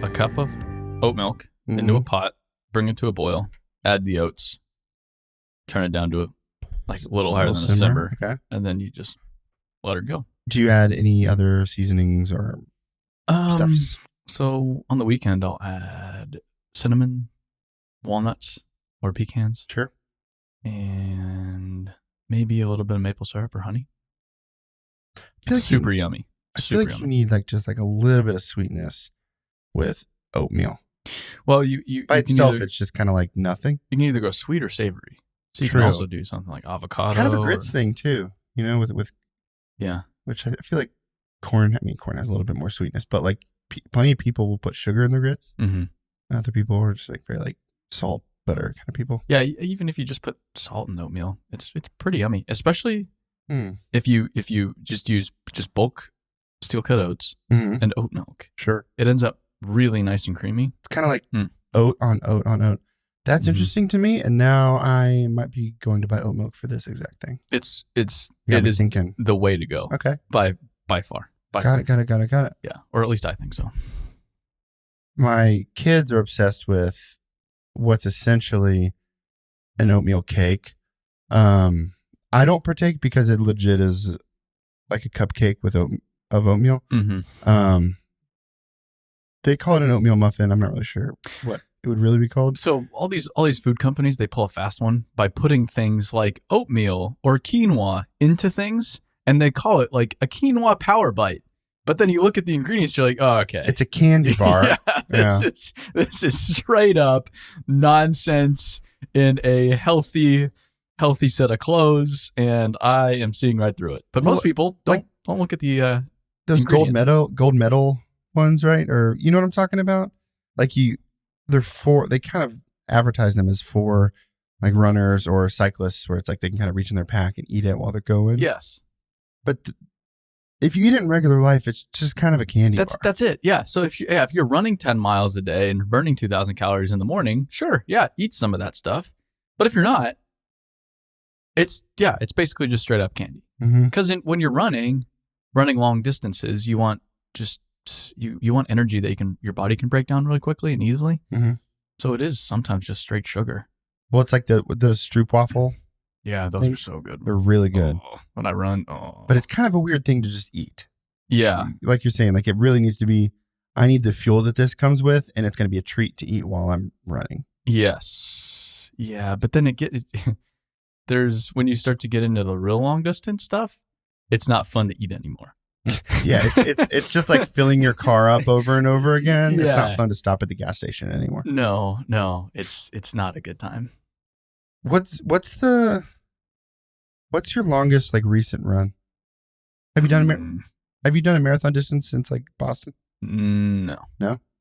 A cup of oat milk into a pot, bring it to a boil, add the oats, turn it down to a little higher than a simmer, okay, and then you just let her go. Do you add any other seasonings or stuffs? So on the weekend, I'll add cinnamon, walnuts, or pecans. Sure. And maybe a little bit of maple syrup or honey. It's like super yummy. I feel like you need just a little bit of sweetness with oatmeal. Well, you by itself, either, it's just kind of like nothing. You can either go sweet or savory. So you True. can also do something like avocado. Kind of a grits thing too, with yeah. Which I feel like corn has a little bit more sweetness, but like plenty of people will put sugar in their grits. Mm-hmm. Other people are just very salt, butter kind of people. Yeah, even if you just put salt in oatmeal, it's pretty yummy. Especially if you just use bulk steel cut oats and oat milk. Sure, it ends up really nice and creamy. It's kind of like oat on oat on oat. That's interesting to me, and now I might be going to buy oat milk for this exact thing. It is the way to go. Okay, by far. Got it. Yeah, or at least I think so. My kids are obsessed with what's essentially an oatmeal cake. I don't partake because it legit is like a cupcake with oatmeal. Mm-hmm. They call it an oatmeal muffin. I'm not really sure what it would really be called. So all these food companies, they pull a fast one by putting things like oatmeal or quinoa into things, and they call it like a quinoa power bite. But then you look at the ingredients, you're like, oh, okay, it's a candy bar. This is straight up nonsense in a healthy set of clothes, and I am seeing right through it. But most people don't look at the those gold medal ones, right? Or you know what I'm talking about? Like they kind of advertise them as for like runners or cyclists, where it's like they can kind of reach in their pack and eat it while they're going. Yes, but if you eat it in regular life, it's just kind of a candy bar. That's it. Yeah. So if you're running 10 miles a day and burning 2,000 calories in the morning, sure, yeah, eat some of that stuff. But if you're not, it's basically just straight up candy. Because when you're running long distances, you want you want energy that your body can break down really quickly and easily. So it is sometimes just straight sugar. Well, it's like the stroopwafel. Yeah, those are so good. They're really good. When I run, but it's kind of a weird thing to just eat. Yeah, like you're saying, like it really needs to be. I need the fuel that this comes with, and it's going to be a treat to eat while I'm running. Yes, yeah, but then there's when you start to get into the real long distance stuff, it's not fun to eat anymore. Yeah, it's just like filling your car up over and over again. Yeah. It's not fun to stop at the gas station anymore. No, it's not a good time. What's your longest recent run? Have you done a marathon distance since Boston? No.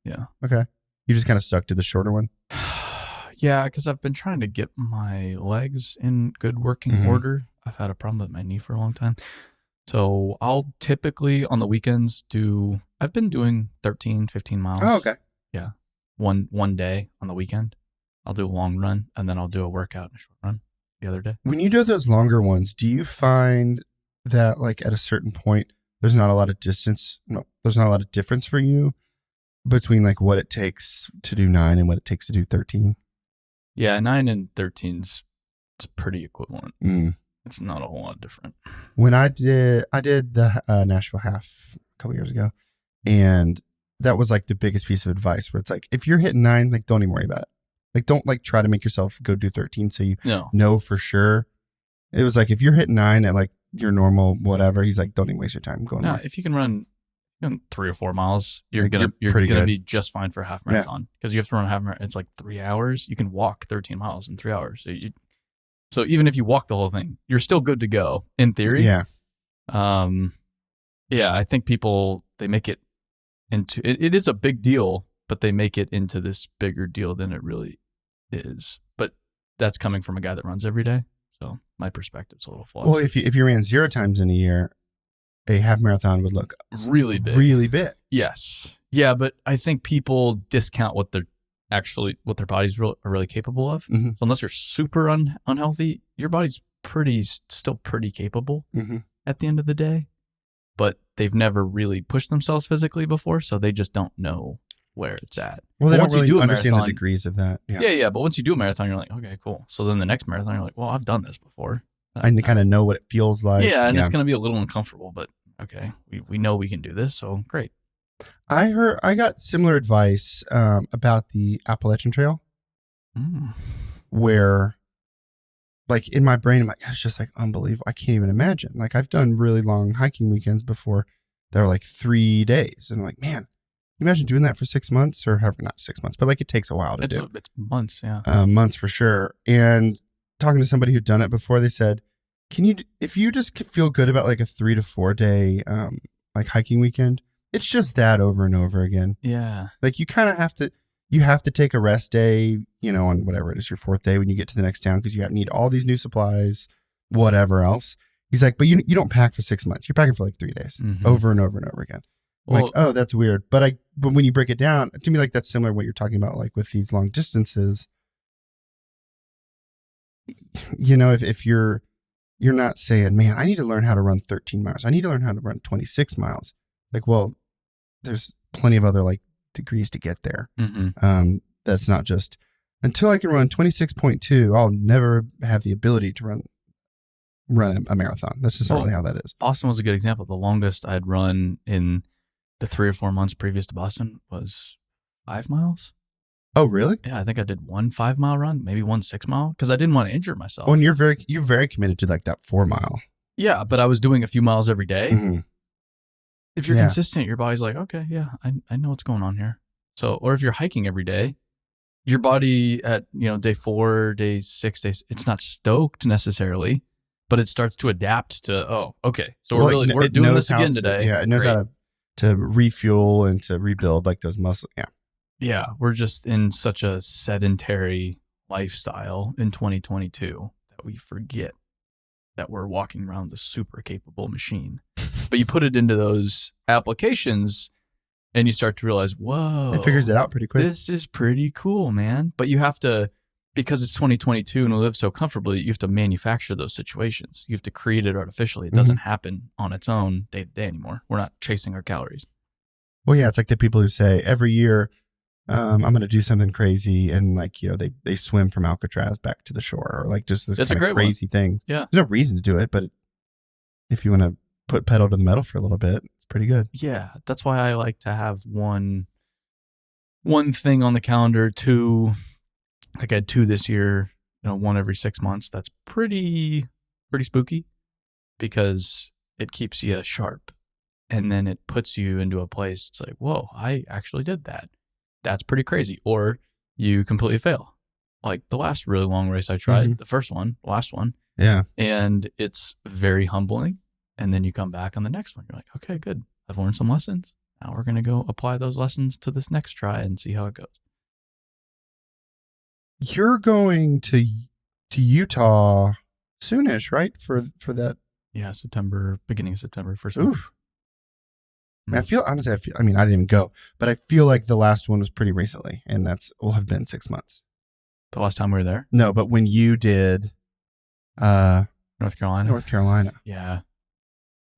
Yeah. Okay. You just kind of stuck to the shorter one. Yeah, because I've been trying to get my legs in good working order. I've had a problem with my knee for a long time. So I'll typically on the weekends I've been doing 13, 15 miles. Oh, okay. Yeah. One day on the weekend, I'll do a long run and then I'll do a workout and a short run the other day. When you do those longer ones, do you find that at a certain point, there's not a lot of difference for you between what it takes to do 9 and what it takes to do 13? Yeah, 9 and 13's it's pretty equivalent. It's not a whole lot different. When I did the Nashville half a couple years ago, and that was the biggest piece of advice where it's if you're hitting 9, don't even worry about it. Don't try to make yourself go do 13 so you know for sure. It was if you're hitting 9 at your normal whatever, he's don't even waste your time going there. If you can run 3 or 4 miles, you're gonna be just fine for a half marathon because you have to run a half marathon. It's 3 hours. You can walk 13 miles in 3 hours. So even if you walk the whole thing, you're still good to go in theory. Yeah. Yeah. I think people they make it into it is a big deal, but they make it into this bigger deal than it really is. But that's coming from a guy that runs every day. So my perspective's a little flawed. Well, if you ran 0 times in a year, a half marathon would look really big. Really big. Yes. Yeah, but I think people discount what their bodies are really capable of. So unless you're super unhealthy, your body's still pretty capable Mm-hmm. at the end of the day, but they've never really pushed themselves physically before, so they just don't know where it's at. Well, they But don't really understand the degrees of that. Yeah. But once you do a marathon, you're like, okay, cool. So then the next marathon, you're like, well, I've done this before. I kind of know what it feels like. Yeah, and it's going to be a little uncomfortable, but okay, we know we can do this, so great. I got similar advice about the Appalachian Trail, where, like, in my brain, I'm like, it's just like unbelievable. I can't even imagine. Like, I've done really long hiking weekends before that were like 3 days, and I'm like, man, imagine doing that for 6 months, or however, not 6 months, but like it takes a while to do. It's months, yeah. Months for sure. And talking to somebody who'd done it before, they said, if you just feel good about like a 3 to 4 day like hiking weekend, it's just that over and over again. Yeah. Like you kind of have to take a rest day, on whatever it is, your 4th day when you get to the next town, because you need all these new supplies, whatever else. He's like, but you don't pack for 6 months. You're packing for like 3 days, over and over and over again. I'm like, oh, that's weird. But when you break it down, to me, like that's similar to what you're talking about, like with these long distances. If you're not saying, man, I need to learn how to run 13 miles. I need to learn how to run 26 miles. Like, well, there's plenty of other like degrees to get there. That's not just until I can run 26.2, I'll never have the ability to run a marathon. That's just not really how that is. Boston was a good example. The longest I'd run in the 3 or 4 months previous to Boston was 5 miles. Oh, really? Yeah, I think I did 1 5-mile run, maybe 1 6-mile, because I didn't want to injure myself. Oh, and you're very committed to like that 4 mile. Yeah, but I was doing a few miles every day. Mm-hmm. If you're consistent, your body's like, okay, yeah, I know what's going on here. So, or if you're hiking every day, your body at day 4, day 6, days, it's not stoked necessarily, but it starts to adapt to, oh, okay, so we're doing this again today. Yeah, it knows how to refuel and to rebuild like those muscles. Yeah. Yeah, we're just in such a sedentary lifestyle in 2022 that we forget that we're walking around a super capable machine. But you put it into those applications and you start to realize, whoa. It figures it out pretty quick. This is pretty cool, man. But you have to, because it's 2022 and we live so comfortably, you have to manufacture those situations. You have to create it artificially. It doesn't happen on its own day to day anymore. We're not chasing our calories. Well, yeah, it's like the people who say every year, I'm going to do something crazy, and like they swim from Alcatraz back to the shore, or like just this kind of crazy thing. Yeah, there's no reason to do it, but if you want to put pedal to the metal for a little bit, it's pretty good. Yeah, that's why I like to have one thing on the calendar. 2, like I had 2 this year. 1 every 6 months. That's pretty spooky, because it keeps you sharp, and then it puts you into a place. It's like, whoa, I actually did that. That's pretty crazy. Or you completely fail. Like the last really long race I tried, the last one. Yeah. And it's very humbling. And then you come back on the next one. You're like, okay, good. I've learned some lessons. Now we're going to go apply those lessons to this next try and see how it goes. You're going to Utah soonish, right? For that. Yeah, beginning of September, first week. Oof. I feel, honestly, I didn't even go, but I feel like the last one was pretty recently, and will have been 6 months. The last time we were there? No, but when you did North Carolina. Yeah.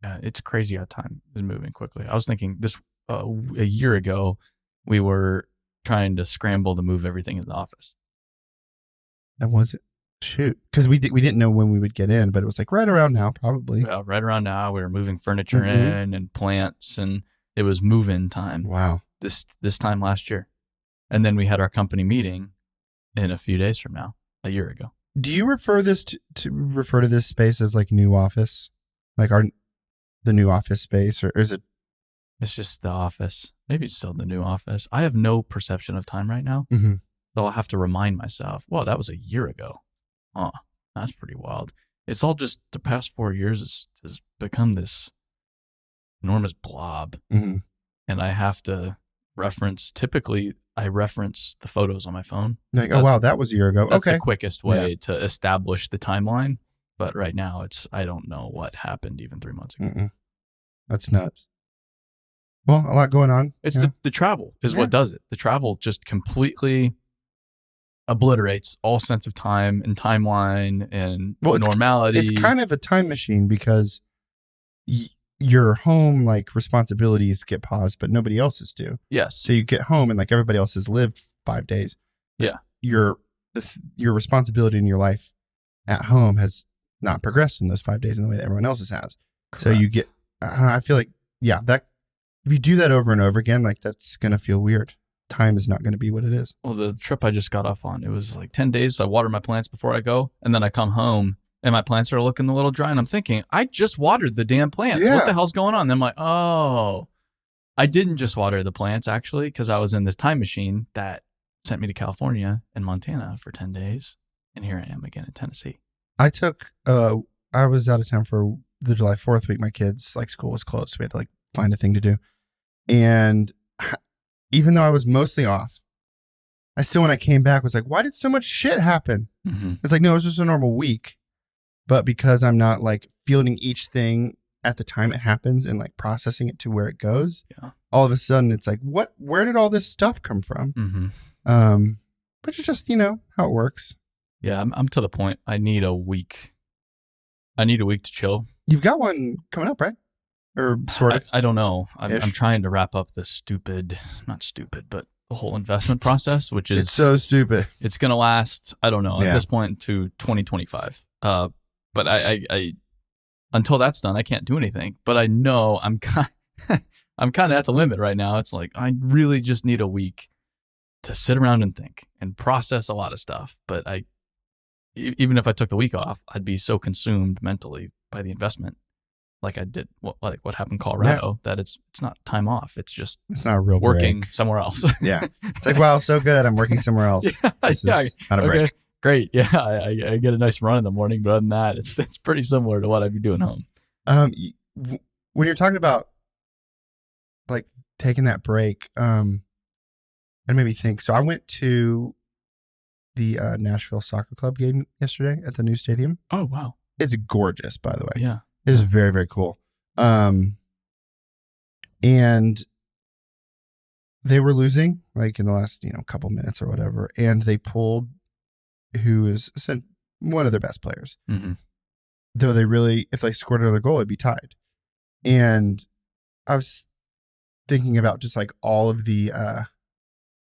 It's crazy how time is moving quickly. I was thinking this a year ago, we were trying to scramble to move everything in the office. That was it. Shoot. Because we didn't know when we would get in, but it was like right around now, probably. Yeah, right around now. We were moving furniture in and plants, and it was move-in time. Wow. This time last year. And then we had our company meeting in a few days from now, a year ago. Do you refer to this space as like new office? Like the new office space, or is it? It's just the office. Maybe it's still the new office. I have no perception of time right now. So I'll have to remind myself, well, that was a year ago. Oh, that's pretty wild. It's all just the past 4 years has become this enormous blob. And I have to typically I reference the photos on my phone. Like, oh, wow, that was a year ago. That's the quickest way to establish the timeline. But right now I don't know what happened even 3 months ago. That's nuts. Well, a lot going on. It's the travel is what does it. The travel just completely obliterates all sense of time and timeline and normality. It's kind of a time machine because your home like responsibilities get paused, but nobody else's do. Yes. So you get home and like everybody else has lived 5 days. Yeah. Your responsibility in your life at home has not progressed in those 5 days in the way that everyone else's has. Correct. So you get, I feel like, that if you do that over and over again, like that's going to feel weird. Time is not going to be what it is. Well, the trip I just got off on, it was like 10 days. So I water my plants before I go. And then I come home and my plants are looking a little dry. And I'm thinking, I just watered the damn plants. Yeah. What the hell's going on? And I'm like, oh, I didn't just water the plants actually, because I was in this time machine that sent me to California and Montana for 10 days. And here I am again in Tennessee. I was out of town for the July 4th week. My kids, like school was closed. So we had to like find a thing to do. And even though I was mostly off, I still, when I came back, was like, why did so much shit happen? Mm-hmm. It's like, no, it was just a normal week. But because I'm not like feeling each thing at the time it happens and like processing it to where it goes, all of a sudden it's like, where did all this stuff come from? Mm-hmm. But it's just, how it works. Yeah, I'm to the point. I need a week. I need a week to chill. You've got one coming up, right? Or sort of? I don't know. I'm trying to wrap up the but the whole investment process, which is... It's so stupid. It's going to last, I don't know, at this point to 2025. But I until that's done, I can't do anything. But I know I'm kind of at the limit right now. It's like, I really just need a week to sit around and think and process a lot of stuff. But even if I took the week off, I'd be so consumed mentally by the investment, like I did, what happened in Colorado, that it's not time off. It's not a real working break. Somewhere else. Yeah, it's like, wow, so good. I'm working somewhere else. This is not a break. Great. Yeah, I get a nice run in the morning, but other than that, it's pretty similar to what I'd be doing home. When you're talking about like taking that break, it made me think. So I went to the Nashville Soccer Club game yesterday at the new stadium. Oh, wow. It's gorgeous, by the way. Yeah. It is very, very cool. And they were losing like in the last, couple minutes or whatever. And they pulled who is one of their best players. Mm-hmm. Though if they scored another goal, it'd be tied. And I was thinking about just like all of the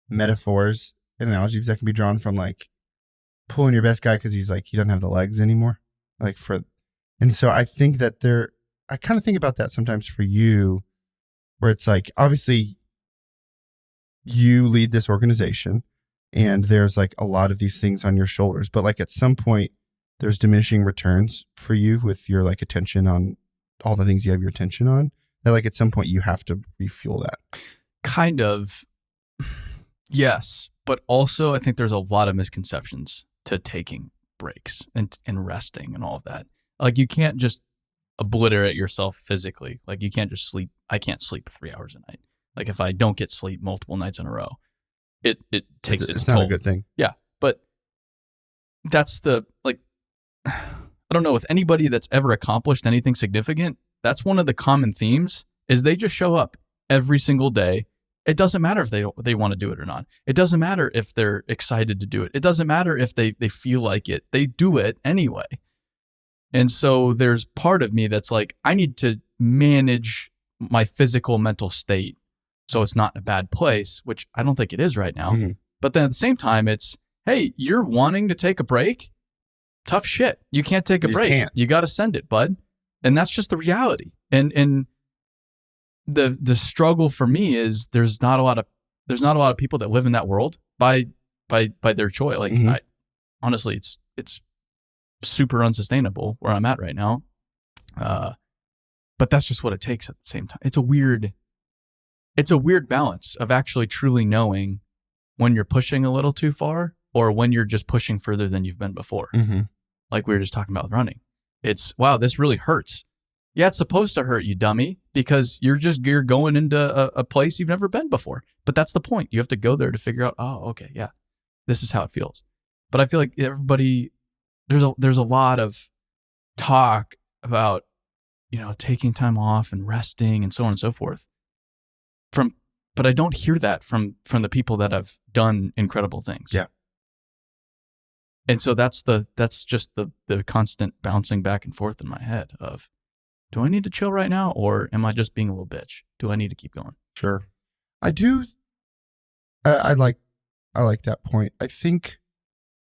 metaphors and analogies that can be drawn from like pulling your best guy because he's like, he doesn't have the legs anymore. And so I think that I kind of think about that sometimes for you, where it's like, obviously you lead this organization and there's like a lot of these things on your shoulders, but like at some point there's diminishing returns for you with your like attention on all the things you have your attention on, that like at some point you have to refuel that. Kind of. Yes. But also I think there's a lot of misconceptions to taking breaks and resting and all of that. Like you can't just obliterate yourself physically. Like you can't just sleep. I can't sleep 3 hours a night. Like if I don't get sleep multiple nights in a row, it takes its toll. Not a good thing. Yeah. But that's I don't know, with anybody that's ever accomplished anything significant, that's one of the common themes is they just show up every single day. It doesn't matter if they want to do it or not. It doesn't matter if they're excited to do it. It doesn't matter if they feel like it. They do it anyway. And so there's part of me that's like, I need to manage my physical mental state so it's not in a bad place, which I don't think it is right now. Mm-hmm. But then at the same time, it's, hey, you're wanting to take a break? Tough shit. You can't take a break. You got to send it, bud. And that's just the reality. And the struggle for me is there's not a lot of people that live in that world by their choice. Like mm-hmm. Honestly, it's super unsustainable where I'm at right now. But that's just what it takes at the same time. It's a weird balance of actually truly knowing when you're pushing a little too far or when you're just pushing further than you've been before. Mm-hmm. Like we were just talking about with running. It's, wow, this really hurts. Yeah, it's supposed to hurt, you dummy, because you're going into a place you've never been before. But that's the point. You have to go there to figure out, oh, okay, yeah, this is how it feels. But I feel like everybody, there's a lot of talk about, taking time off and resting and so on and so forth. But I don't hear that from the people that have done incredible things. Yeah. And so that's just the constant bouncing back and forth in my head of, do I need to chill right now, or am I just being a little bitch? Do I need to keep going? Sure. I do. I like that point. I think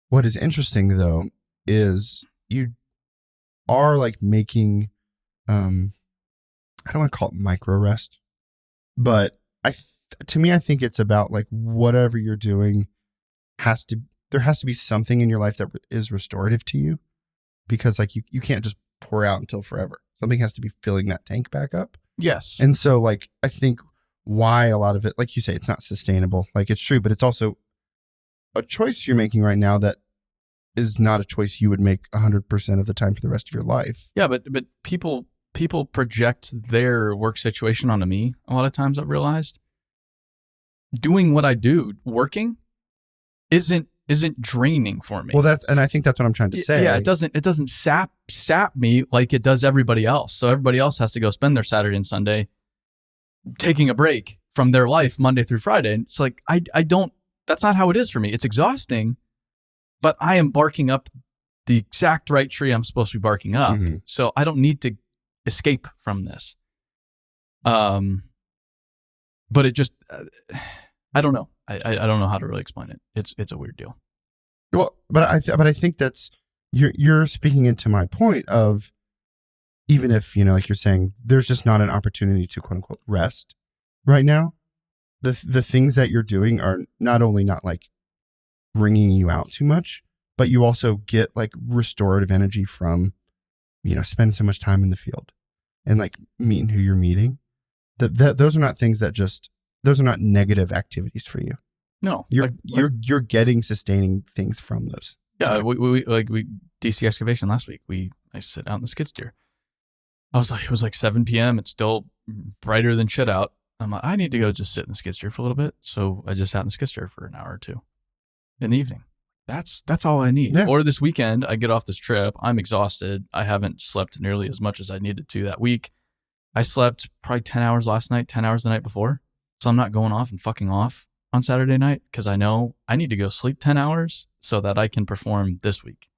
what is interesting though is you are like making, I don't want to call it micro rest, but to me, I think it's about like whatever you're doing there has to be something in your life that is restorative to you, because like you can't just pour out until forever. Something has to be filling that tank back up. Yes. And so like, I think why a lot of it, like you say, it's not sustainable. Like it's true, but it's also a choice you're making right now that is not a choice you would make 100% of the time for the rest of your life. Yeah, but people project their work situation onto me. A lot of times I've realized doing what I do, working, isn't draining for me. Well, and I think that's what I'm trying to say. Yeah, it doesn't sap me like it does everybody else. So everybody else has to go spend their Saturday and Sunday taking a break from their life Monday through Friday. And it's like, I don't, that's not how it is for me. It's exhausting, but I am barking up the exact right tree I'm supposed to be barking up. Mm-hmm. So I don't need to escape from this. But it just, I don't know. I don't know how to really explain it. It's a weird deal. Well, but I think that's, you're speaking into my point of, even if, like you're saying, there's just not an opportunity to quote unquote rest right now. The things that you're doing are not only not like wringing you out too much, but you also get like restorative energy from, spending so much time in the field and like meeting who you're meeting. Those are not things that those are not negative activities for you. No, you're getting sustaining things from those. Yeah, we DC excavation last week. I sit out in the skid steer. It was like 7 p.m. It's still brighter than shit out. I'm like, I need to go just sit in the skid steer for a little bit. So I just sat in the skid steer for an hour or two in the evening. That's all I need. Yeah. Or this weekend, I get off this trip. I'm exhausted. I haven't slept nearly as much as I needed to that week. I slept probably 10 hours last night, 10 hours the night before. So I'm not going off and fucking off on Saturday night because I know I need to go sleep 10 hours so that I can perform this week.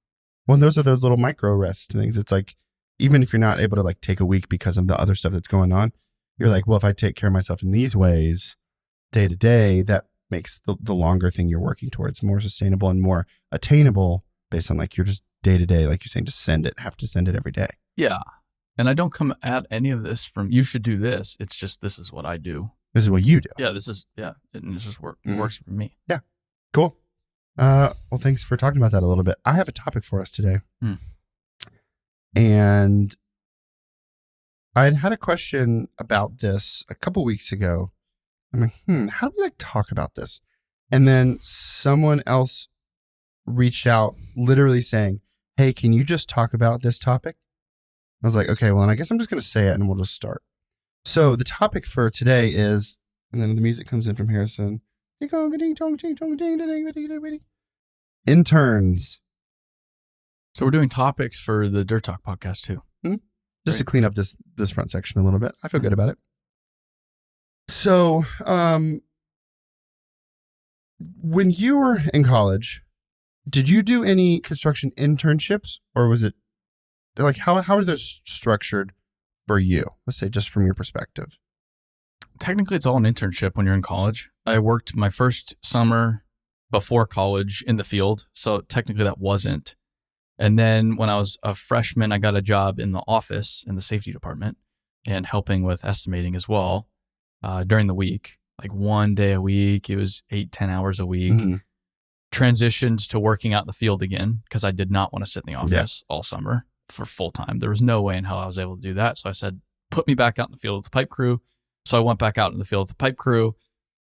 Well, those are those little micro rest things. It's like, even if you're not able to like take a week because of the other stuff that's going on, you're like, well, if I take care of myself in these ways day to day, that makes the longer thing you're working towards more sustainable and more attainable based on like you're just day to day, like you're saying, just have to send it every day. Yeah. And I don't come at any of this from, you should do this. It's just, this is what I do. This is what you do. Yeah. And this just works for me. Yeah. Cool. Well, thanks for talking about that a little bit. I have a topic for us today. And I had a question about this a couple weeks ago. I'm like, how do we like talk about this? And then someone else reached out literally saying, hey, can you just talk about this topic? I was like, okay, well, and I guess I'm just going to say it and we'll just start. So the topic for today is, and then the music comes in from Harrison. Interns. So we're doing topics for the Dirt Talk podcast too. Just to clean up this front section a little bit. I feel good about it. So, when you were in college, did you do any construction internships, or was it like, how are those structured for you? Let's say just from your perspective. Technically, it's all an internship when you're in college. I worked my first summer before college in the field. So technically that wasn't. And then when I was a freshman, I got a job in the office in the safety department and helping with estimating as well during the week, like 1 day a week. It was 8-10 hours a week. Mm-hmm. Transitioned to working out in the field again because I did not want to sit in the office all summer for full time. There was no way in hell I was able to do that. So I said, put me back out in the field with the pipe crew. So I went back out in the field with the pipe crew.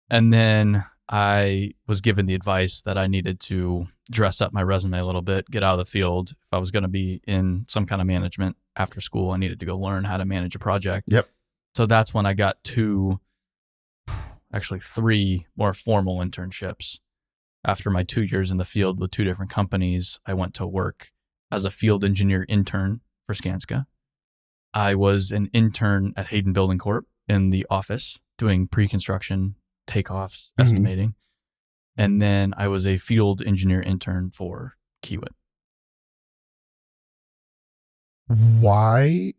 And then I was given the advice that I needed to dress up my resume a little bit, get out of the field. If I was going to be in some kind of management after school, I needed to go learn how to manage a project. Yep. So that's when I got 3 more formal internships. After my 2 years in the field with 2 different companies, I went to work as a field engineer intern for Skanska. I was an intern at Hayden Building Corp in the office doing pre-construction, takeoffs, estimating. And then I was a field engineer intern for Kiewit. Why?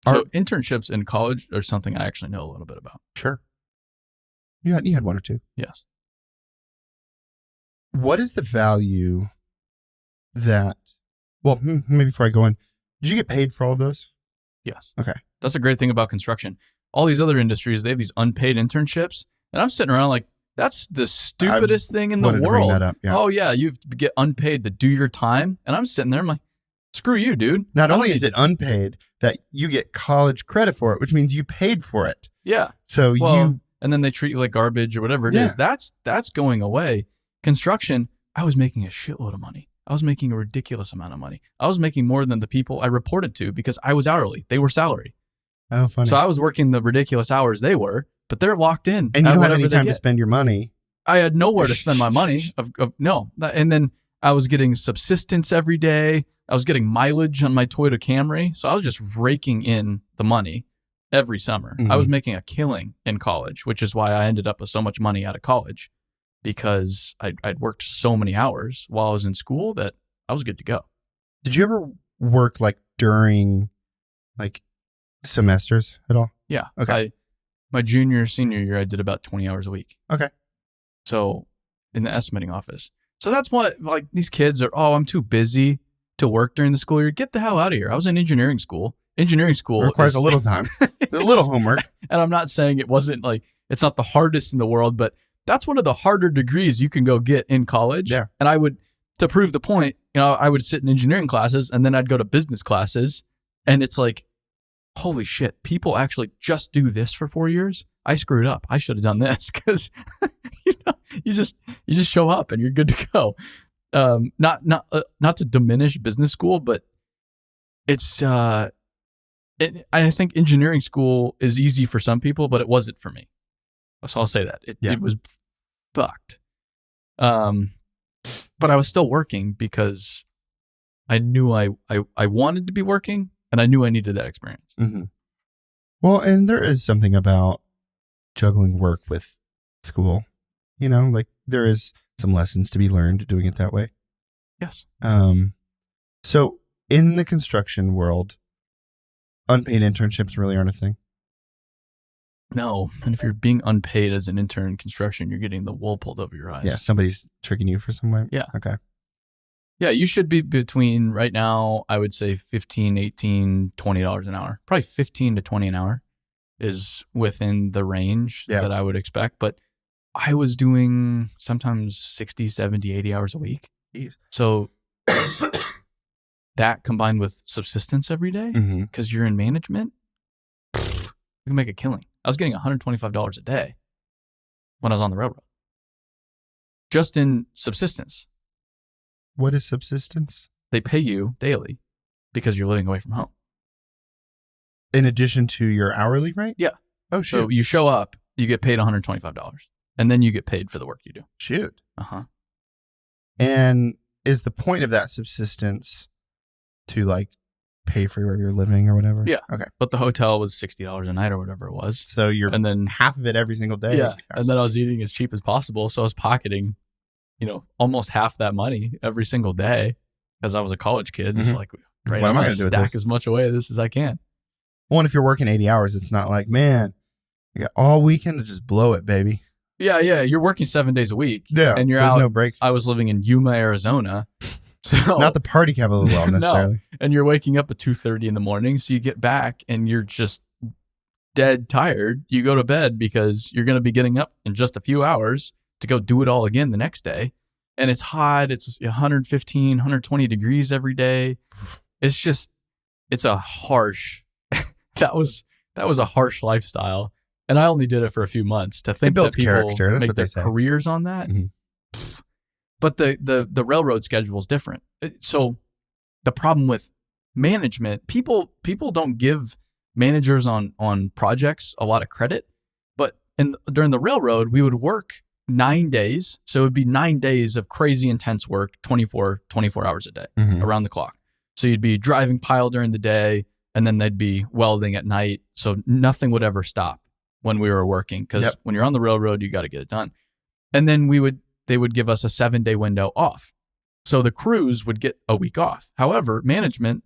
So internships in college are something I actually know a little bit about. Sure. You had one or two. Yes. What is the value that, well, maybe before I go in, did you get paid for all of those? Yes. Okay. That's a great thing about construction. All these other industries, they have these unpaid internships. And I'm sitting around like, that's the stupidest thing in the world. To bring that up, yeah. Oh, yeah. You have to get unpaid to do your time. And I'm sitting there, I'm like, screw you, dude. Not only is it unpaid, that you get college credit for it, which means you paid for it. Yeah. So and then they treat you like garbage or whatever it is. That's going away. Construction, I was making a shitload of money. I was making a ridiculous amount of money. I was making more than the people I reported to because I was hourly. They were salary. Oh, funny. So I was working the ridiculous hours they were, but they're locked in. And you don't have any time to spend your money. I had nowhere to spend my money. No. And then I was getting subsistence every day. I was getting mileage on my Toyota Camry. So I was just raking in the money every summer. I was making a killing in college, which is why I ended up with so much money out of college, because I'd worked so many hours while I was in school that I was good to go. Did you ever work like during like semesters at all? Yeah. Okay. My senior year, I did about 20 hours a week. Okay. So in the estimating office. So that's what, like, these kids are, I'm too busy to work during the school year. Get the hell out of here. I was in engineering school. Engineering school requires a little time. There's a little homework. And I'm not saying it wasn't like, it's not the hardest in the world, but that's one of the harder degrees you can go get in college. Yeah. And I would, to prove the point, I would sit in engineering classes and then I'd go to business classes. And it's like, holy shit, people actually just do this for 4 years? I screwed up. I should have done this, because you just show up and you're good to go. Not to diminish business school, but it's I think engineering school is easy for some people, but it wasn't for me. So I'll say that it was fucked. But I was still working because I knew I wanted to be working, and I knew I needed that experience. Mm-hmm. Well, and there is something about juggling work with school. Like there is some lessons to be learned doing it that way. Yes. So in the construction world, unpaid internships really aren't a thing. No. And if you're being unpaid as an intern in construction, you're getting the wool pulled over your eyes. Yeah. Somebody's tricking you for some way. Yeah. Okay. Yeah. You should be between, right now, I would say $15, $18, $20 an hour. Probably 15 to 20 an hour is within the range that I would expect. But I was doing sometimes 60, 70, 80 hours a week. Jeez. So that combined with subsistence every day, because you're in management, you can make a killing. I was getting $125 a day when I was on the railroad, just in subsistence. What is subsistence? They pay you daily because you're living away from home. In addition to your hourly rate? Yeah. Oh, shoot. So you show up, you get paid $125, and then you get paid for the work you do. Shoot. Uh-huh. And is the point of that subsistence to like pay for where you're living or whatever? Yeah. Okay. But the hotel was $60 a night or whatever it was. So and then half of it every single day. Yeah. And then I was eating as cheap as possible. So I was pocketing, almost half that money every single day because I was a college kid. It's like, great, I'm going to stack as much away this as I can. Well, and if you're working 80 hours, it's not like, man, I got all weekend to just blow it, baby. Yeah. You're working 7 days a week. Yeah. And there's no breaks. I was living in Yuma, Arizona. So not the party capital of the world necessarily. No. And you're waking up at 2:30 in the morning. So you get back and you're just dead tired. You go to bed because you're going to be getting up in just a few hours to go do it all again the next day. And it's hot. It's 115, 120 degrees every day. It's a harsh, that was a harsh lifestyle. And I only did it for a few months. To think that people make their careers on that. Mm-hmm. But the railroad schedule is different. So the problem with management, people don't give managers on projects a lot of credit. But during the railroad, we would work 9 days. So it would be 9 days of crazy intense work, 24 hours a day, around the clock. So you'd be driving pile during the day, and then they'd be welding at night. So nothing would ever stop when we were working, because when you're on the railroad, you got to get it done. And then we would they would give us a 7-day window off. So the crews would get a week off. However, management,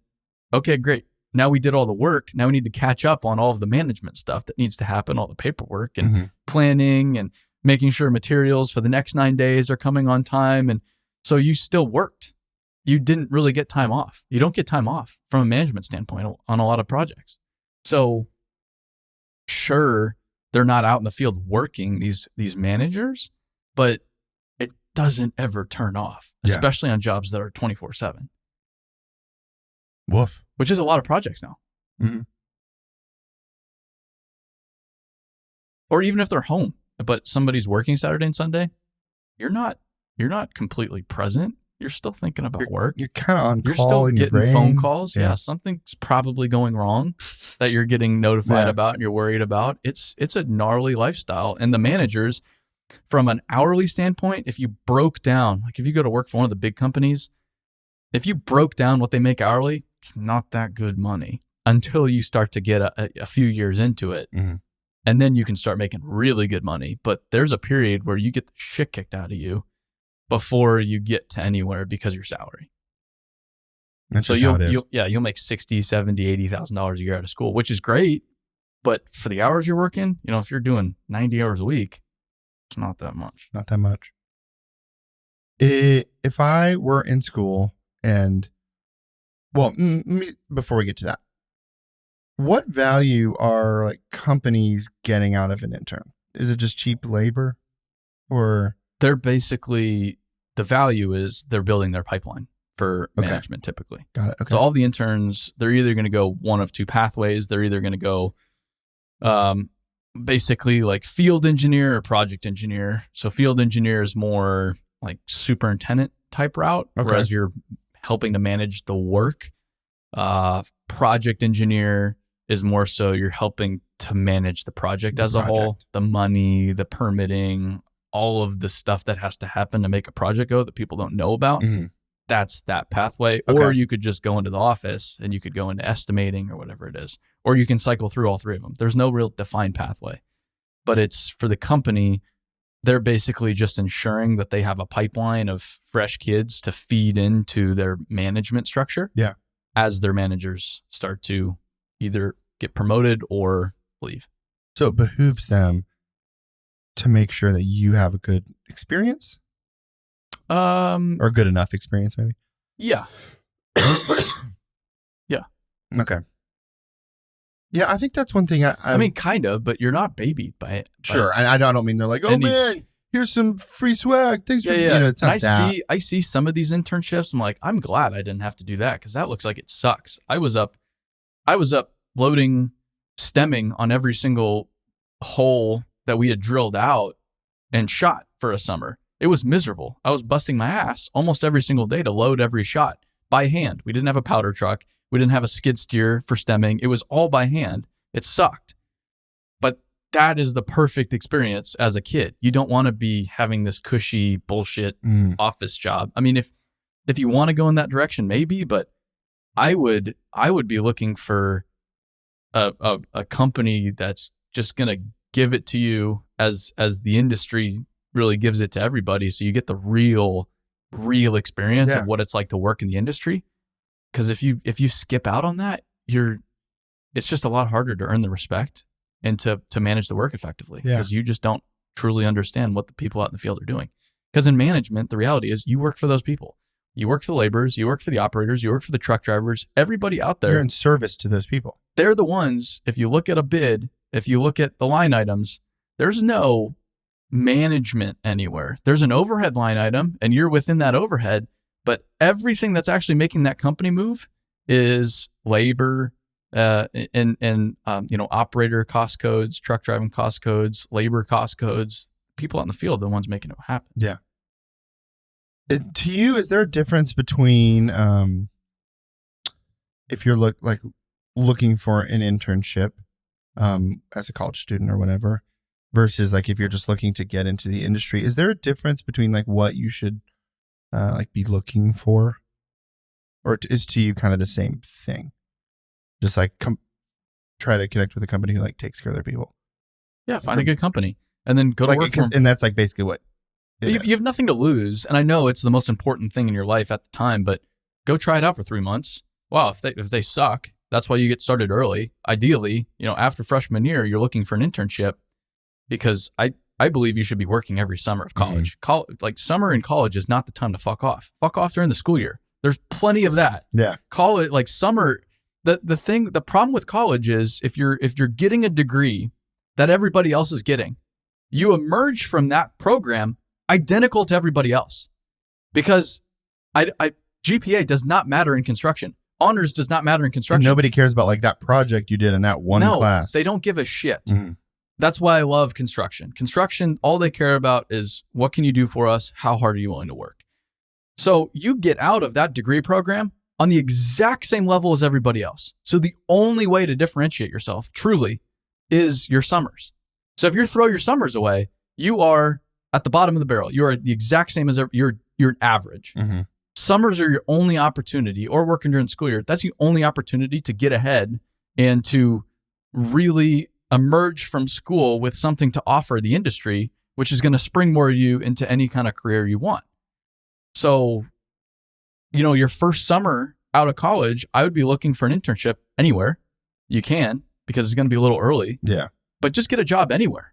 okay, great. Now we did all the work. Now we need to catch up on all of the management stuff that needs to happen, all the paperwork and planning and making sure materials for the next 9 days are coming on time. And so you still worked. You didn't really get time off. You don't get time off from a management standpoint on a lot of projects. So sure, they're not out in the field working, these managers, but it doesn't ever turn off, especially on jobs that are 24/7. Woof. Which is a lot of projects now. Mm-hmm. Or even if they're home, but somebody's working Saturday and Sunday, you're not completely present. You're still thinking about work. You're kind of on You're call still in your getting brain. phone calls. Yeah, something's probably going wrong that you're getting notified about and you're worried about. It's a gnarly lifestyle. And the managers, from an hourly standpoint, if you broke down, like if you go to work for one of the big companies, if you broke down what they make hourly, it's not that good money until you start to get a few years into it. Mm-hmm. And then you can start making really good money. But there's a period where you get the shit kicked out of you before you get to anywhere because of your salary. That's so just how it is. you'll make $60,000, $70,000, $80,000 a year out of school, which is great. But for the hours you're working, if you're doing 90 hours a week, it's not that much. Not that much. If I were in school and, before we get to that, what value are like companies getting out of an intern? Is it just cheap labor, or they're basically, the value is they're building their pipeline for management typically. Got it. Okay. So all the interns, they're either going to go one of two pathways. They're either going to go basically like field engineer or project engineer. So field engineer is more like superintendent type route, whereas you're helping to manage the work. Project engineer is more so you're helping to manage the project as a whole, the money, the permitting, all of the stuff that has to happen to make a project go that people don't know about. Mm-hmm. That's that pathway. Okay. Or you could just go into the office and you could go into estimating or whatever it is. Or you can cycle through all three of them. There's no real defined pathway. But it's for the company, they're basically just ensuring that they have a pipeline of fresh kids to feed into their management structure. Yeah. As their managers start to either get promoted or leave. So it behooves them to make sure that you have a good experience? Or good enough experience, maybe? Yeah. Yeah. Okay. Yeah, I think that's one thing I mean, kind of, but you're not babied by it. Sure. And I don't mean they're like, oh man, here's some free swag. Thanks for, it's not that. I see some of these internships. I'm like, I'm glad I didn't have to do that because that looks like it sucks. I was up loading, stemming on every single hole that we had drilled out and shot for a summer. It was miserable. I was busting my ass almost every single day to load every shot by hand. We didn't have a powder truck. We didn't have a skid steer for stemming. It was all by hand. It sucked. But that is the perfect experience as a kid. You don't want to be having this cushy bullshit office job. I mean, if you want to go in that direction, maybe, but I would be looking for a company that's just going to give it to you as the industry really gives it to everybody. So you get the real experience of what it's like to work in the industry. Because if you skip out on that, it's just a lot harder to earn the respect and to manage the work effectively. Because you just don't truly understand what the people out in the field are doing. Because in management, the reality is you work for those people. You work for the laborers, you work for the operators, you work for the truck drivers, everybody out there. You're in service to those people. They're the ones, if you look at a bid, if you look at the line items, there's no management anywhere. There's an overhead line item and you're within that overhead, but everything that's actually making that company move is labor and operator cost codes, truck driving cost codes, labor cost codes. People out in the field are the ones making it happen. Yeah. To you, is there a difference between if you're looking for an internship as a college student or whatever, versus like if you're just looking to get into the industry? Is there a difference between like what you should be looking for, or is to you kind of the same thing? Just like try to connect with a company who like takes care of their people. Yeah, find a good company and then go to work for them. And that's like basically what You have nothing to lose. And I know it's the most important thing in your life at the time, but go try it out for 3 months. Wow, if they suck, that's why you get started early. Ideally, after freshman year, you're looking for an internship, because I believe you should be working every summer of college. Like summer in college is not the time to fuck off. Fuck off during the school year. There's plenty of that. Yeah. College, like summer, the problem with college is if you're getting a degree that everybody else is getting, you emerge from that program identical to everybody else, because GPA does not matter in construction. Honors does not matter in construction. And nobody cares about like that project you did in that one class. They don't give a shit. That's why I love construction. Construction, all they care about is what can you do for us? How hard are you willing to work? So you get out of that degree program on the exact same level as everybody else. So the only way to differentiate yourself truly is your summers. So if you throw your summers away, you are at the bottom of the barrel. You are the exact same as you're an average. Summers are your only opportunity, or working during the school year. That's the only opportunity to get ahead and to really emerge from school with something to offer the industry, which is going to springboard you into any kind of career you want. So, your first summer out of college, I would be looking for an internship anywhere you can, because it's going to be a little early. Yeah. But just get a job anywhere.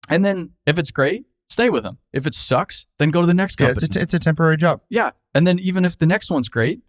And then if it's great, stay with them. If it sucks, then go to the next company. Yeah, it's a temporary job. Yeah. And then even if the next one's great,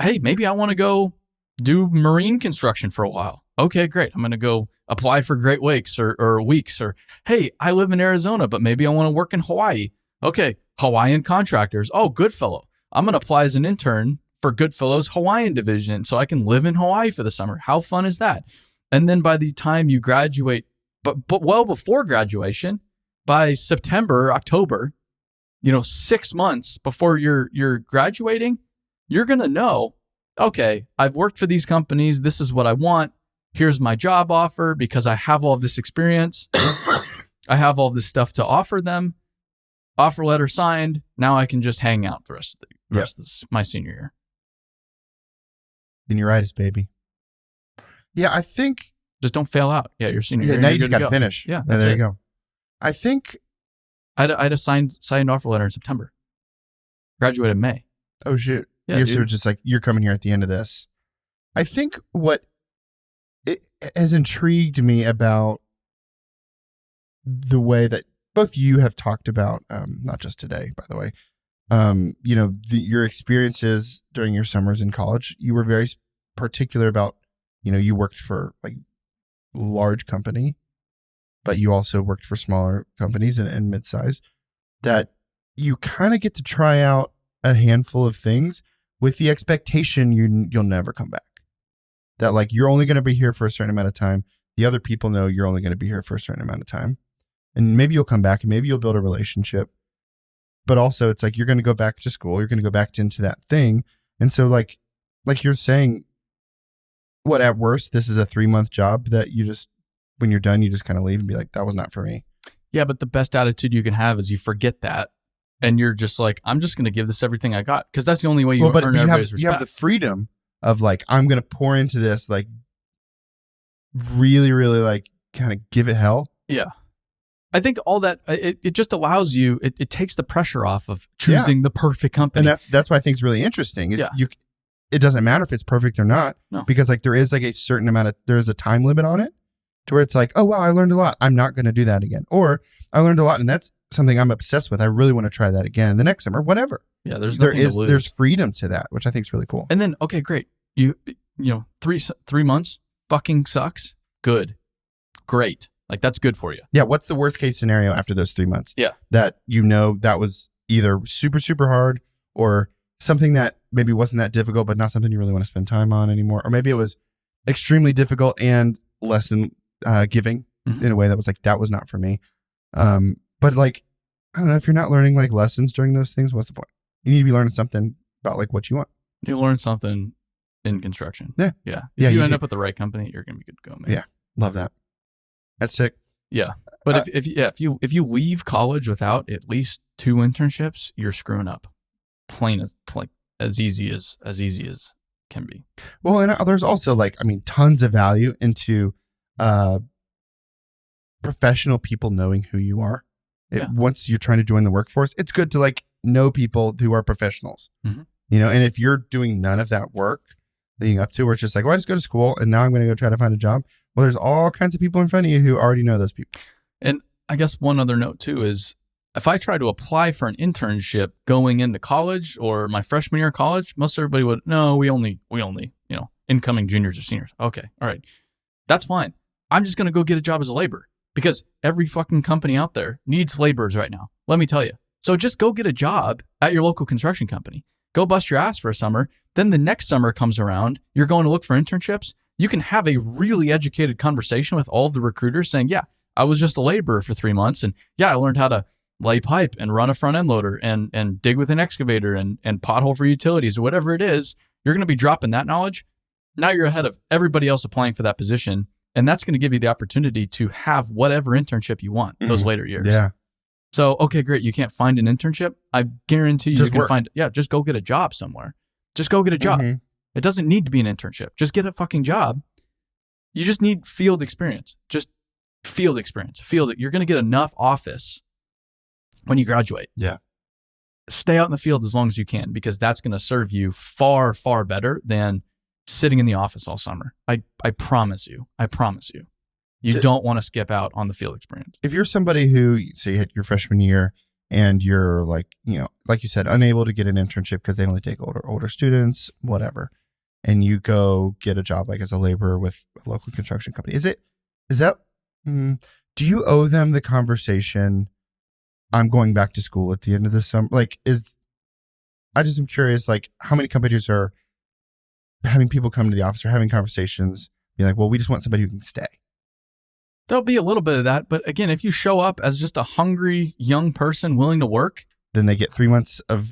hey, maybe I want to go do marine construction for a while. Okay, great. I'm going to go apply for Great Lakes or Weeks, or, hey, I live in Arizona, but maybe I want to work in Hawaii. Okay, Hawaiian contractors. Oh, Goodfellow. I'm going to apply as an intern for Goodfellow's Hawaiian division so I can live in Hawaii for the summer. How fun is that? And then by the time you graduate, but well before graduation, by September, October, 6 months before you're graduating, you're going to know, okay, I've worked for these companies. This is what I want. Here's my job offer, because I have all of this experience. I have all this stuff to offer them. Offer letter signed. Now I can just hang out the rest of my senior year. Senioritis, baby. Yeah, I think. Just don't fail out. Yeah, your senior year. Now you just got to finish. Yeah, there you go. I think. I had a signed offer letter in September. Graduated in May. Oh, shit. Yeah, you're sort of just like, you're coming here at the end of this. I think what it has intrigued me about the way that both you have talked about, not just today, by the way, your experiences during your summers in college, you were very particular about, you worked for like large company, but you also worked for smaller companies and mid-size, that you kind of get to try out a handful of things with the expectation you'll never come back. That like, you're only going to be here for a certain amount of time. The other people know you're only going to be here for a certain amount of time. And maybe you'll come back and maybe you'll build a relationship. But also it's like, you're going to go back to school. You're going to go back into that thing. And so like you're saying, what, at worst, this is a 3-month job that you just, when you're done, you just kind of leave and be like, that was not for me. Yeah, but the best attitude you can have is you forget that. And you're just like, I'm just going to give this everything I got. Because that's the only way you earn everybody's respect. You have the freedom of like, I'm going to pour into this, like really, really like kind of give it hell. Yeah. I think all that, it just allows you, it takes the pressure off of choosing the perfect company. And that's what I think is really interesting is it doesn't matter if it's perfect or not, because like there is like a certain amount of, there is a time limit on it to where it's like, oh wow, I learned a lot. I'm not going to do that again. Or I learned a lot and that's something I'm obsessed with. I really want to try that again the next summer, whatever. Yeah. There's freedom to that, which I think is really cool. And then, okay, great. You know, 3 months fucking sucks. Good. Great. Like that's good for you. Yeah. What's the worst case scenario after those 3 months? Yeah. That that was either super, super hard or something that maybe wasn't that difficult, but not something you really want to spend time on anymore. Or maybe it was extremely difficult and lesson giving in a way that was like, that was not for me. But like, I don't know, if you're not learning like lessons during those things, what's the point? You need to be learning something about like what you want. You learn something in construction. Yeah. Yeah. If you end up with the right company, you're going to be good to go, man. Yeah. Love that. That's sick. Yeah. But if you leave college without at least 2 internships, you're screwing up. As easy as can be. Well, and there's also like, I mean, tons of value into professional people knowing who you are Once you're trying to join the workforce, it's good to like know people who are professionals, you know, and if you're doing none of that work leading up to where it's just like, well, I just go to school and now I'm going to go try to find a job. Well, there's all kinds of people in front of you who already know those people. And I guess one other note too is if I try to apply for an internship going into college or my freshman year of college, most everybody would, no, we only, you know, incoming juniors or seniors. Okay. All right. That's fine. I'm just going to go get a job as a laborer because every fucking company out there needs laborers right now. Let me tell you. So just go get a job at your local construction company. Go bust your ass for a summer. Then the next summer comes around. You're going to look for internships. You can have a really educated conversation with all of the recruiters saying, yeah, I was just a laborer for 3 months. And yeah, I learned how to lay pipe and run a front end loader and dig with an excavator and pothole for utilities or whatever it is. You're going to be dropping that knowledge. Now you're ahead of everybody else applying for that position. And that's going to give you the opportunity to have whatever internship you want those later years. Yeah. So, okay, great. You can't find an internship. I guarantee you, Just can work. find, just go get a job somewhere. Just go get a job. It doesn't need to be an internship. Just get a fucking job. You just need field experience. Just field experience. You're going to get enough office when you graduate. Yeah. Stay out in the field as long as you can because that's going to serve you far, far better than sitting in the office all summer. I promise you. You don't want to skip out on the field experience. If you're somebody who, say, you hit your freshman year and you're like, you know, like you said, unable to get an internship because they only take older students, whatever, and you go get a job like as a laborer with a local construction company, do you owe them the conversation, I'm going back to school at the end of the summer? Like, I just am curious, like, how many companies are having people come to the office or having conversations, be like, well, we just want somebody who can stay. There'll be a little bit of that. But again, if you show up as just a hungry young person willing to work, then they get 3 months of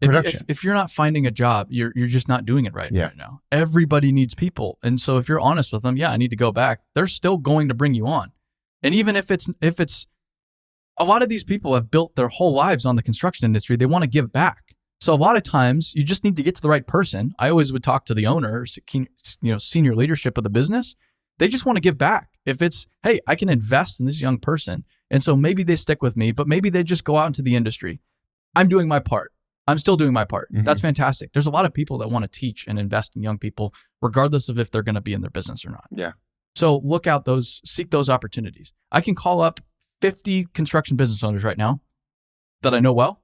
production. If you're not finding a job, you're just not doing it right now. Everybody needs people. And so if you're honest with them, I need to go back, they're still going to bring you on. And even if it's a lot of these people have built their whole lives on the construction industry, they want to give back. So a lot of times you just need to get to the right person. I always would talk to the owner, senior leadership of the business. They just want to give back. If it's, hey, I can invest in this young person. And so maybe they stick with me, but maybe they just go out into the industry. I'm doing my part. I'm still doing my part. That's fantastic. There's a lot of people that want to teach and invest in young people, regardless of if they're going to be in their business or not. Yeah. So seek those opportunities. I can call up 50 construction business owners right now that I know well.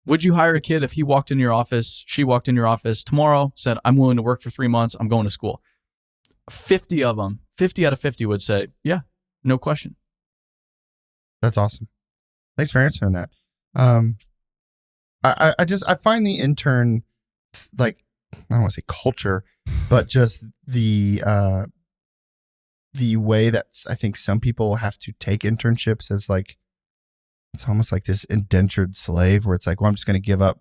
Would you hire a kid if he walked into your office, she walked in your office tomorrow, said, I'm willing to work for 3 months, I'm going to school? 50 out of 50 would say, yeah, no question. That's awesome. Thanks for answering that. I find the intern, like, I don't want to say culture, but just the way that I think some people have to take internships as like, it's almost like this indentured slave where it's like, well, I'm just going to give up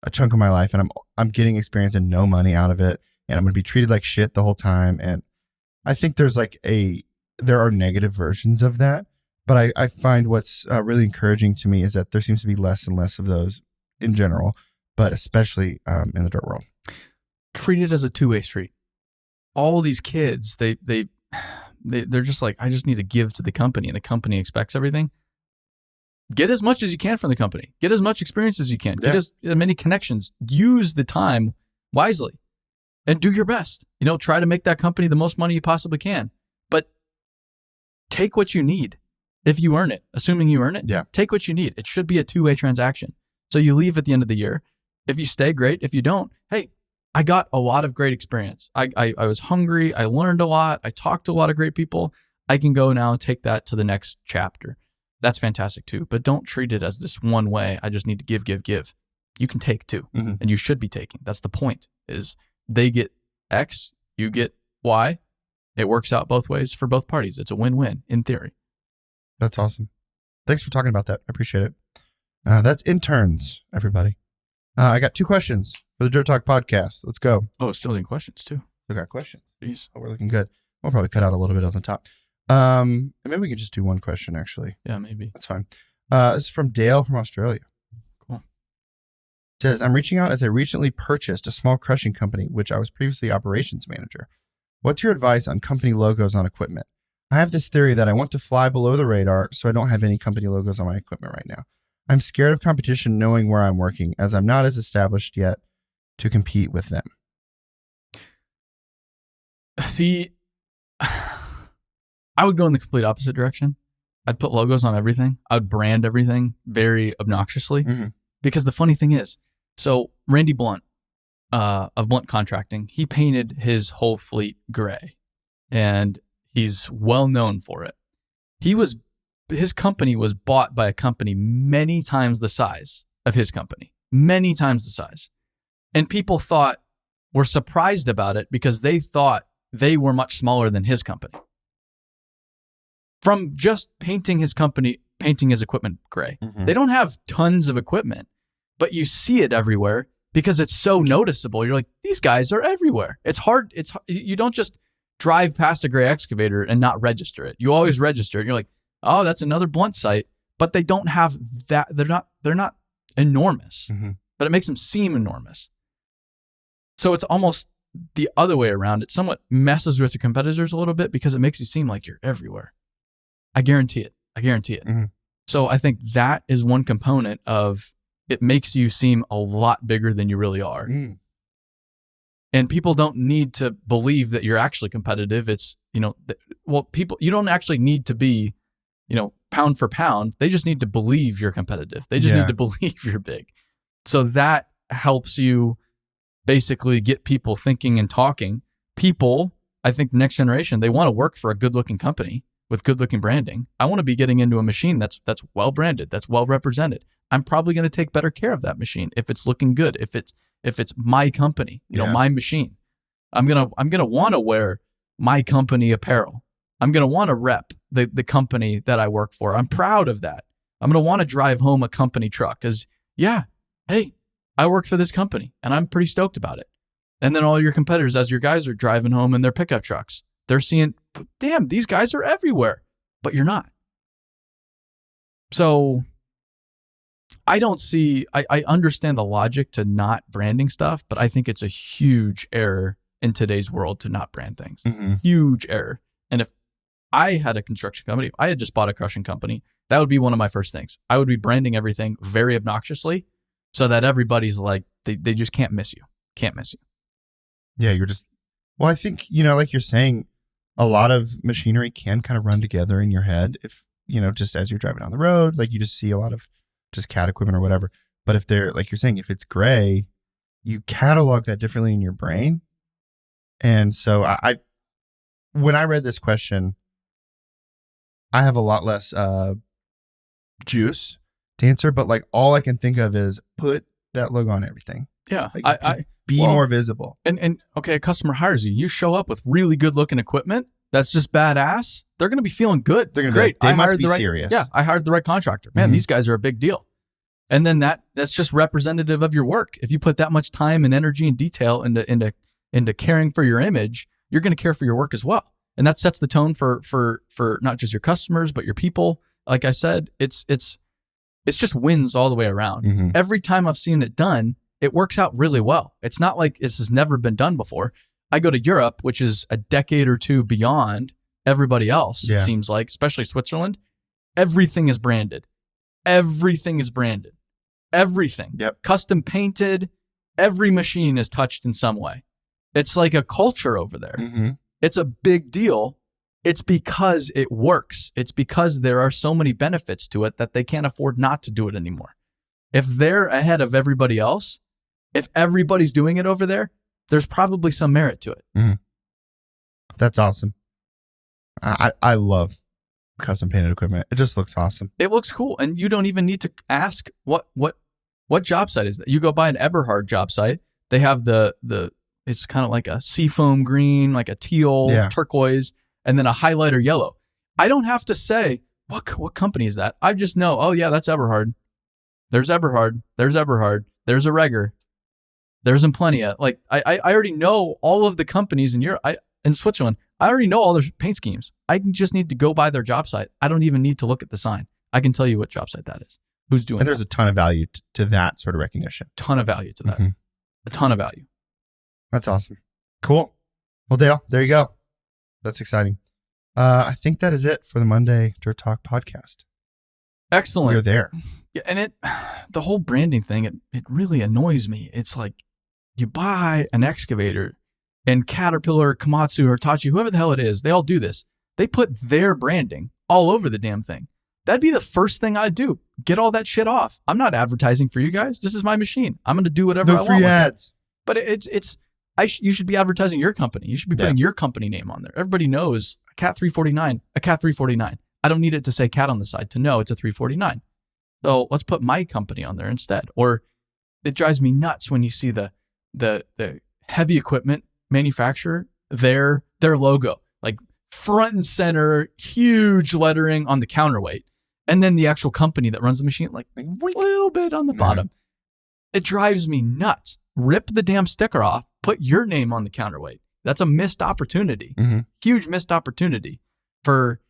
a chunk of my life and I'm getting experience and no money out of it. And I'm going to be treated like shit the whole time. And I think there are negative versions of that, but I find what's really encouraging to me is that there seems to be less and less of those in general, but especially in the dirt world. Treat it as a two-way street. All these kids, they're just like, I just need to give to the company and the company expects everything. Get as much as you can from the company. Get as much experience as you can. Get as many connections. Use the time wisely and do your best. Try to make that company the most money you possibly can. But take what you need if you earn it, assuming you earn it. Yeah. Take what you need. It should be a two-way transaction. So you leave at the end of the year. If you stay, great. If you don't, hey, I got a lot of great experience. I was hungry. I learned a lot. I talked to a lot of great people. I can go now and take that to the next chapter. That's fantastic too. But don't treat it as this one way. I just need to give. You can take too. And you should be taking. That's the point, is they get X, you get Y. It works out both ways for both parties. It's a win-win in theory. That's awesome. Thanks for talking about that. I appreciate it. That's interns, everybody. I got 2 questions for the Dirt Talk podcast. Let's go. Oh, still doing questions too. We got questions. Jeez. Oh, we're looking good. We'll probably cut out a little bit on the top. And maybe we could just do one question, actually. Yeah, maybe. That's fine. This is from Dale from Australia. Cool. It says, I'm reaching out as I recently purchased a small crushing company, which I was previously operations manager. What's your advice on company logos on equipment? I have this theory that I want to fly below the radar, so I don't have any company logos on my equipment right now. I'm scared of competition knowing where I'm working, as I'm not as established yet to compete with them. See, I would go in the complete opposite direction. I'd put logos on everything. I would brand everything very obnoxiously. Because the funny thing is, so Randy Blunt of Blunt Contracting, he painted his whole fleet gray, and he's well known for it. His company was bought by a company many times the size of his company, many times the size. And people were surprised about it because they thought they were much smaller than his company. From just painting his equipment gray. They don't have tons of equipment, but you see it everywhere because it's so noticeable. You're like, these guys are everywhere. It's hard. You don't just drive past a gray excavator and not register it. You always register it. You're like, oh, that's another Blunt site, but they don't have that. They're not enormous, but it makes them seem enormous. So it's almost the other way around. It somewhat messes with your competitors a little bit because it makes you seem like you're everywhere. I guarantee it. So I think that is one component of it makes you seem a lot bigger than you really are. And people don't need to believe that you're actually competitive. It's, you don't actually need to be, pound for pound. They just need to believe you're competitive. They just need to believe you're big. So that helps you basically get people thinking and talking. People, I think the next generation, they want to work for a good looking company with good looking branding. I want to be getting into a machine that's well branded, that's well represented. I'm probably going to take better care of that machine if it's looking good, if it's my company, my machine. I'm going to want to wear my company apparel. I'm going to want to rep the company that I work for. I'm proud of that. I'm going to want to drive home a company truck because, hey, I work for this company and I'm pretty stoked about it. And then all your competitors, as your guys are driving home in their pickup trucks, they're seeing, damn, these guys are everywhere, but you're not. So I understand the logic to not branding stuff, but I think it's a huge error in today's world to not brand things. Huge error. And if I had a construction company, if I had just bought a crushing company, that would be one of my first things. I would be branding everything very obnoxiously so that everybody's like, they just can't miss you. Can't miss you. Yeah, I think, like you're saying, a lot of machinery can kind of run together in your head if, just as you're driving down the road, like you just see a lot of just CAD equipment or whatever. But if they're, like you're saying, if it's gray, you catalog that differently in your brain. And so when I read this question, I have a lot less juice to answer, but like all I can think of is put that logo on everything. Yeah. Like, be more visible. And okay, a customer hires you. You show up with really good looking equipment that's just badass. They're going to be feeling good. They're going to be great. They must be serious. Yeah, I hired the right contractor. Man, these guys are a big deal. And then that's just representative of your work. If you put that much time and energy and detail into caring for your image, you're going to care for your work as well. And that sets the tone for not just your customers, but your people. Like I said, it's just wins all the way around. Every time I've seen it done, it works out really well. It's not like this has never been done before. I go to Europe, which is a decade or two beyond everybody else, it seems like, especially Switzerland. Everything is branded. Everything is branded. Everything. Yep. Custom painted. Every machine is touched in some way. It's like a culture over there. It's a big deal. It's because it works. It's because there are so many benefits to it that they can't afford not to do it anymore. If they're ahead of everybody else, if everybody's doing it over there, there's probably some merit to it. That's awesome. I love custom painted equipment. It just looks awesome. It looks cool. And you don't even need to ask what job site is that. You go by an Eberhard job site. They have it's kind of like a seafoam green, like a teal, turquoise, and then a highlighter yellow. I don't have to say, what company is that? I just know, oh yeah, that's Eberhard. There's Eberhard. There's Eberhard. There's a Reger. There's Implenia. Like I already know all of the companies in Europe, in Switzerland. I already know all their paint schemes. I just need to go by their job site. I don't even need to look at the sign. I can tell you what job site that is. Who's doing it? And there's a ton of value to that sort of recognition. Ton of value to that. A ton of value. That's awesome. Cool. Well, Dale, there you go. That's exciting. I think that is it for the Monday Dirt Talk podcast. Excellent. We're there. Yeah, and the whole branding thing, it really annoys me. It's like you buy an excavator and Caterpillar, Komatsu, or Hitachi, whoever the hell it is, they all do this. They put their branding all over the damn thing. That'd be the first thing I'd do. Get all that shit off. I'm not advertising for you guys. This is my machine. I'm going to do whatever I want. No free ads. But you should be advertising your company. You should be putting your company name on there. Everybody knows a Cat 349, a Cat 349. I don't need it to say Cat on the side to know it's a 349. So let's put my company on there instead. Or it drives me nuts when you see the heavy equipment manufacturer, their logo, like front and center, huge lettering on the counterweight. And then the actual company that runs the machine, like a little bit on the bottom. It drives me nuts. Rip the damn sticker off. Put your name on the counterweight. That's a missed opportunity. Huge missed opportunity for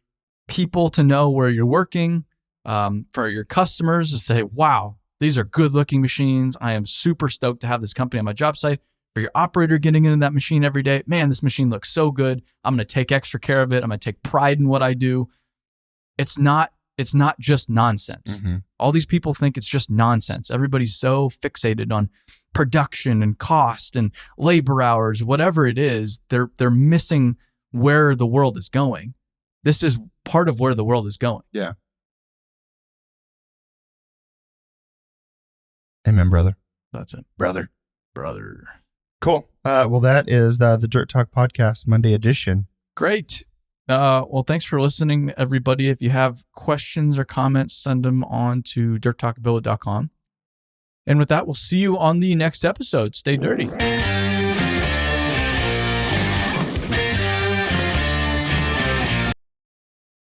people to know where you're working, for your customers to say, wow, these are good looking machines. I am super stoked to have this company on my job site. For your operator getting into that machine every day, man, this machine looks so good. I'm going to take extra care of it. I'm going to take pride in what I do. It's not just nonsense. All these people think it's just nonsense. Everybody's so fixated on production and cost and labor hours, whatever it is. They're missing where the world is going. This is part of where the world is going. Yeah. Amen, brother. That's it. Brother. Cool. Well, that is the Dirt Talk podcast, Monday edition. Great. Well, thanks for listening, everybody. If you have questions or comments, send them on to dirttalkabillet.com. And with that, we'll see you on the next episode. Stay dirty.